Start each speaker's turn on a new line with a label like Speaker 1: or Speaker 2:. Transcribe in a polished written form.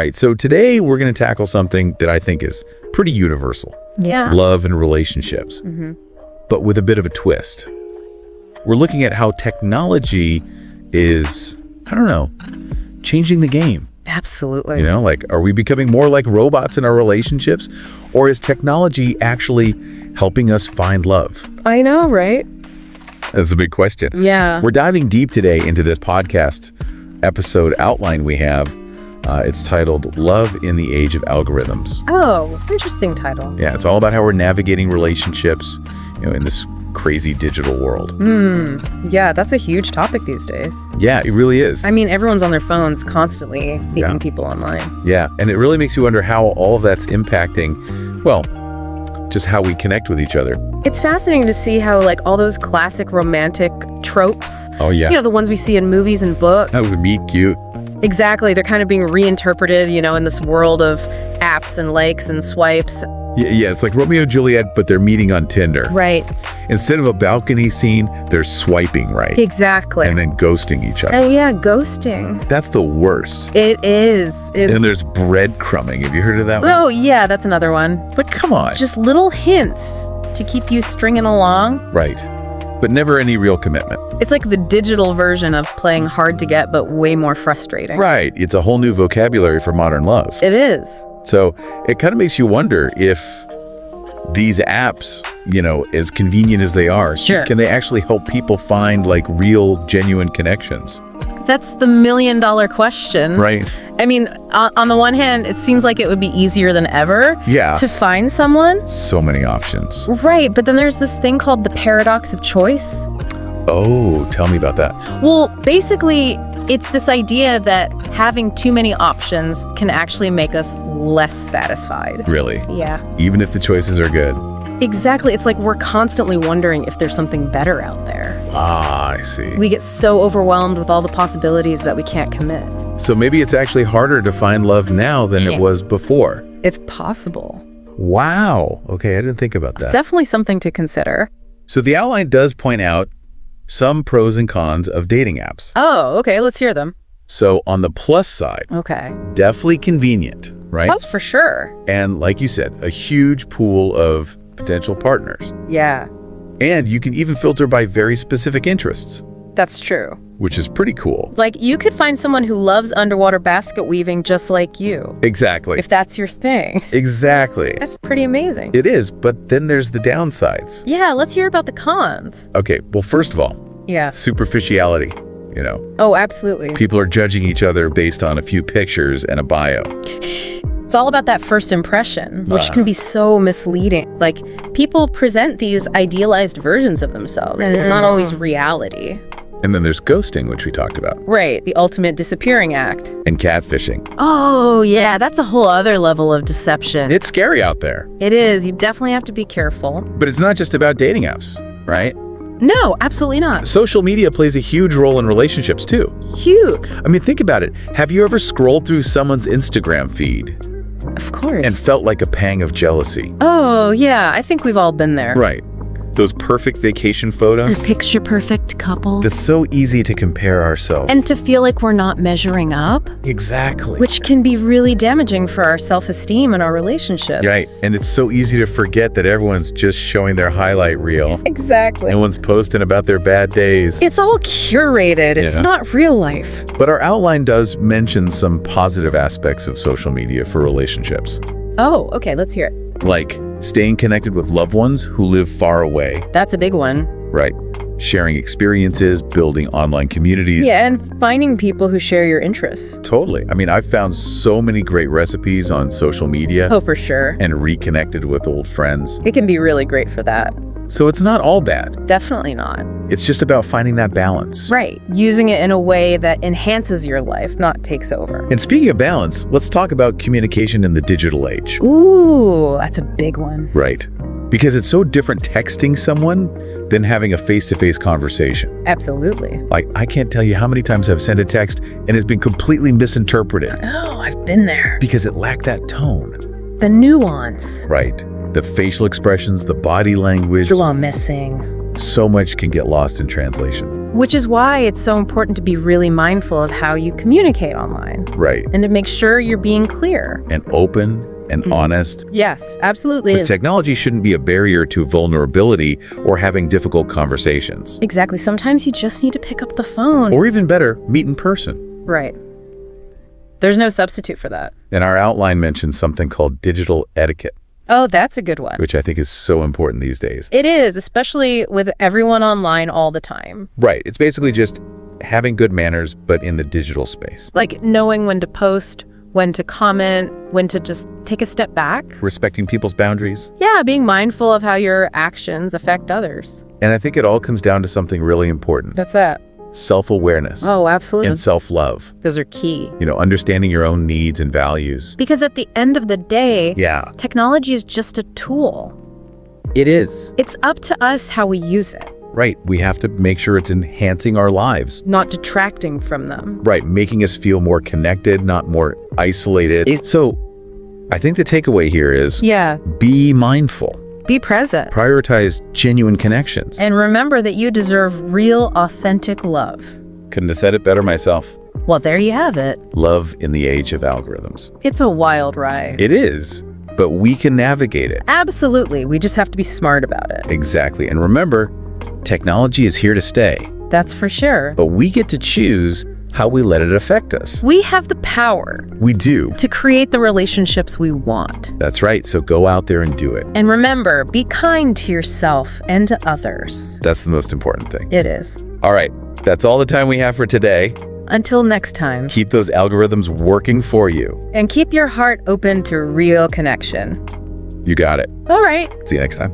Speaker 1: right, so today we're going to tackle something that I think is pretty universal.
Speaker 2: Yeah.
Speaker 1: Love and relationships, but with a bit of a twist. We're looking at how technology is, I don't know, changing the game.
Speaker 2: Absolutely.
Speaker 1: You know, like, are we becoming more like robots in our relationships? Or is technology actually helping us find love?
Speaker 2: I know, right?
Speaker 1: That's a big question.
Speaker 2: Yeah.
Speaker 1: We're diving deep today into this podcast episode outline we have. It's titled Love in the Age of Algorithms.
Speaker 2: Oh, interesting title.
Speaker 1: Yeah, it's all about how we're navigating relationships, in this crazy digital world.
Speaker 2: Yeah, that's a huge topic these days.
Speaker 1: Yeah, it really is.
Speaker 2: I mean, everyone's on their phones constantly meeting people online.
Speaker 1: Yeah, and it really makes you wonder how all of that's impacting, well, just how we connect with each other.
Speaker 2: It's fascinating to see how, like, all those classic romantic tropes,
Speaker 1: Oh, yeah.
Speaker 2: the ones we see in movies and books.
Speaker 1: That was meet cute.
Speaker 2: Exactly. They're kind of being reinterpreted, in this world of apps and likes and swipes.
Speaker 1: Yeah, it's like Romeo and Juliet, but they're meeting on Tinder.
Speaker 2: Right.
Speaker 1: Instead of a balcony scene, they're swiping right.
Speaker 2: Exactly.
Speaker 1: And then ghosting each other.
Speaker 2: Oh, yeah, ghosting.
Speaker 1: That's the worst.
Speaker 2: It is.
Speaker 1: And there's breadcrumbing. Have you heard of that one?
Speaker 2: Oh, yeah, that's another one.
Speaker 1: But come on.
Speaker 2: Just little hints to keep you stringing along.
Speaker 1: Right. But never any real commitment.
Speaker 2: It's like the digital version of playing hard to get, but way more frustrating.
Speaker 1: Right. It's a whole new vocabulary for modern love.
Speaker 2: It is.
Speaker 1: So it kind of makes you wonder if these apps, as convenient as they are,
Speaker 2: Sure,
Speaker 1: can they actually help people find like real, genuine connections?
Speaker 2: That's the million-dollar question.
Speaker 1: Right.
Speaker 2: I mean, on the one hand, it seems like it would be easier than ever to find someone.
Speaker 1: So many options.
Speaker 2: Right, but then there's this thing called the paradox of choice.
Speaker 1: Oh, tell me about that.
Speaker 2: Well, basically, it's this idea that having too many options can actually make us less satisfied.
Speaker 1: Really?
Speaker 2: Yeah.
Speaker 1: Even if the choices are good.
Speaker 2: Exactly. It's like we're constantly wondering if there's something better out there.
Speaker 1: Ah, I see.
Speaker 2: We get so overwhelmed with all the possibilities that we can't commit.
Speaker 1: So maybe it's actually harder to find love now than it was before.
Speaker 2: It's possible.
Speaker 1: Wow. Okay, I didn't think about that.
Speaker 2: It's definitely something to consider.
Speaker 1: So the outline does point out some pros and cons of dating apps.
Speaker 2: Oh, okay. Let's hear them.
Speaker 1: So on the plus side,
Speaker 2: Okay.
Speaker 1: definitely convenient, right?
Speaker 2: Oh, for sure.
Speaker 1: And like you said, a huge pool of potential partners.
Speaker 2: Yeah,
Speaker 1: And you can even filter by very specific interests,
Speaker 2: that's true.
Speaker 1: which is pretty cool.
Speaker 2: Like, you could find someone who loves underwater basket weaving just like you,
Speaker 1: Exactly.
Speaker 2: if that's your thing.
Speaker 1: Exactly.
Speaker 2: That's pretty amazing.
Speaker 1: It is, but then there's the downsides.
Speaker 2: Yeah, let's hear about the cons.
Speaker 1: Okay, well, first of all,
Speaker 2: Yeah.
Speaker 1: superficiality.
Speaker 2: Oh, absolutely.
Speaker 1: People are judging each other based on a few pictures and a bio.
Speaker 2: It's all about that first impression, which can be so misleading. Like, people present these idealized versions of themselves. It's not always reality.
Speaker 1: And then there's ghosting, which we talked about,
Speaker 2: Right, the ultimate disappearing act.
Speaker 1: and catfishing.
Speaker 2: Oh, yeah, that's a whole other level of deception.
Speaker 1: It's scary out there,
Speaker 2: It is. You definitely have to be careful.
Speaker 1: but it's not just about dating apps, right?
Speaker 2: No, absolutely not.
Speaker 1: Social media plays a huge role in relationships too.
Speaker 2: Huge.
Speaker 1: I mean, think about it. Have you ever scrolled through someone's Instagram feed
Speaker 2: Of course.
Speaker 1: and felt like a pang of jealousy?
Speaker 2: Oh, yeah, I think we've all been there.
Speaker 1: Right. Those perfect vacation photos.
Speaker 2: The picture perfect couple.
Speaker 1: It's so easy to compare ourselves.
Speaker 2: And to feel like we're not measuring up,
Speaker 1: Exactly.
Speaker 2: which can be really damaging for our self-esteem and our relationships.
Speaker 1: Right. And it's so easy to forget that everyone's just showing their highlight reel.
Speaker 2: Exactly.
Speaker 1: No one's posting about their bad days.
Speaker 2: It's all curated. It's
Speaker 1: Yeah.
Speaker 2: not real life.
Speaker 1: But our outline does mention some positive aspects of social media for relationships,
Speaker 2: Oh, okay, let's hear it.
Speaker 1: like staying connected with loved ones who live far away,
Speaker 2: That's a big one.
Speaker 1: right? Sharing experiences, building online communities.
Speaker 2: Yeah, and finding people who share your interests.
Speaker 1: Totally. I mean, I've found so many great recipes on social media
Speaker 2: Oh, for sure.
Speaker 1: and reconnected with old friends.
Speaker 2: It can be really great for that.
Speaker 1: So it's not all bad.
Speaker 2: Definitely not.
Speaker 1: It's just about finding that balance.
Speaker 2: Right. Using it in a way that enhances your life, not takes over.
Speaker 1: And speaking of balance, let's talk about communication in the digital age.
Speaker 2: Ooh, that's a big one.
Speaker 1: Right. Because it's so different texting someone than having a face-to-face conversation.
Speaker 2: Absolutely.
Speaker 1: Like, I can't tell you how many times I've sent a text and it's been completely misinterpreted
Speaker 2: Oh, I've been there.
Speaker 1: because it lacked that tone.
Speaker 2: The nuance.
Speaker 1: Right. The facial expressions, the body language.
Speaker 2: Still all missing.
Speaker 1: So much can get lost in translation.
Speaker 2: Which is why it's so important to be really mindful of how you communicate online.
Speaker 1: Right.
Speaker 2: And to make sure you're being clear.
Speaker 1: And open and honest.
Speaker 2: Yes, absolutely.
Speaker 1: Because technology shouldn't be a barrier to vulnerability or having difficult conversations.
Speaker 2: Exactly. Sometimes you just need to pick up the phone.
Speaker 1: Or even better, meet in person.
Speaker 2: Right. There's no substitute for that.
Speaker 1: And our outline mentions something called digital etiquette.
Speaker 2: Oh, that's a good one.
Speaker 1: Which I think is so important these days.
Speaker 2: It is, especially with everyone online all the time.
Speaker 1: Right. It's basically just having good manners, but in the digital space.
Speaker 2: Like knowing when to post, when to comment, when to just take a step back.
Speaker 1: Respecting people's boundaries.
Speaker 2: Yeah, being mindful of how your actions affect others.
Speaker 1: And I think it all comes down to something really important.
Speaker 2: That's that.
Speaker 1: Self-awareness.
Speaker 2: Oh, absolutely.
Speaker 1: And self-love.
Speaker 2: Those are key.
Speaker 1: Understanding your own needs and values.
Speaker 2: Because at the end of the day,
Speaker 1: yeah,
Speaker 2: technology is just a tool.
Speaker 1: It is.
Speaker 2: It's up to us how we use it.
Speaker 1: Right. We have to make sure it's enhancing our lives.
Speaker 2: Not detracting from them.
Speaker 1: Right. Making us feel more connected, not more isolated. So I think the takeaway here is be mindful.
Speaker 2: Be present.
Speaker 1: Prioritize genuine connections.
Speaker 2: And remember that you deserve real, authentic love.
Speaker 1: Couldn't have said it better myself.
Speaker 2: Well, there you have it.
Speaker 1: Love in the age of algorithms.
Speaker 2: It's a wild ride.
Speaker 1: It is, but we can navigate it.
Speaker 2: Absolutely. We just have to be smart about it.
Speaker 1: Exactly. And remember, technology is here to stay.
Speaker 2: That's for sure.
Speaker 1: But we get to choose how we let it affect us.
Speaker 2: We have the power.
Speaker 1: We do.
Speaker 2: To create the relationships we want.
Speaker 1: That's right. So go out there and do it.
Speaker 2: And remember, be kind to yourself and to others.
Speaker 1: That's the most important thing.
Speaker 2: It is.
Speaker 1: All right. That's all the time we have for today.
Speaker 2: Until next time.
Speaker 1: Keep those algorithms working for you.
Speaker 2: And keep your heart open to real connection.
Speaker 1: You got it.
Speaker 2: All right.
Speaker 1: See you next time.